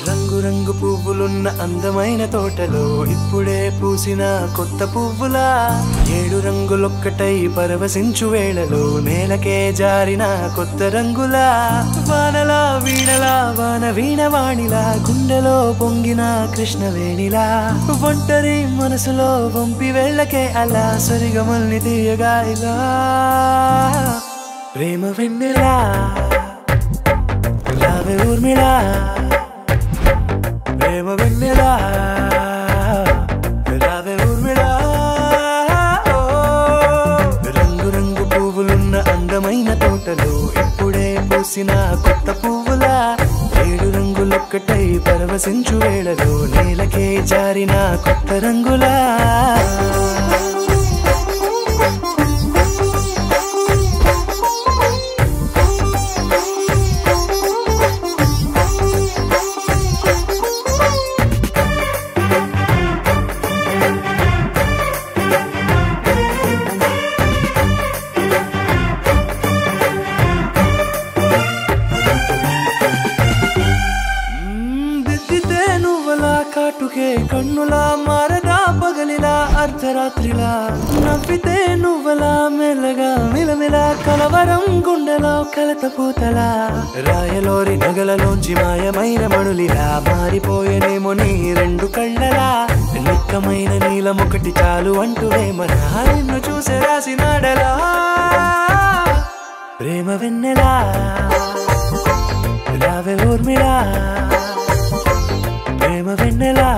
రంగు రంగు పువ్వులున్న అందమైన తోటలో ఇప్పుడే పూసిన కొత్త పువ్వులా 7 రంగులొక్కటై పరవశించు వేళలో నేలకే జారిన కొత్త రంగులా వానలా వీణలా వాన వీణవాణిలా గుండెలో పొంగిన కృష్ణవేణిలా ఒంటరి మనసులో వంపి వెళ్ళకే అలా సరిగమల్ని తీయగా ఇలా ప్రేమ వెన్నెలా రావే ఊర్మిళా ప్రేమ వెన్నెలా రావే ఊర్మిళా రంగు రంగు పువ్వులున్న అందమైన తోటలో ఇప్పుడే పూసిన కొత్త పువ్వులా 7 రంగులొక్కటై పరవశించు వేళలో నేలకే జారిన కొత్త రంగులా కాటుకే కన్నులా మారదా పగలిలా అర్ధరాత్రిలా నవ్వితే నువ్వలా మెల్లగా మిలమిలా కలవరం గుండెలో కలత పూతలా రాయలోరి నగలలోంచి మాయమైన మణులిలా మారిపోయేనేమో నీ 2 కళ్ళలా నిక్కమైన నీలమొకటి చాలు అంటూ వేమన నిన్ను చూసే రాసినాడలా ప్రేమ వెన్నెలా రావే ఊర్మిళా ప్రేమ వెన్నెలా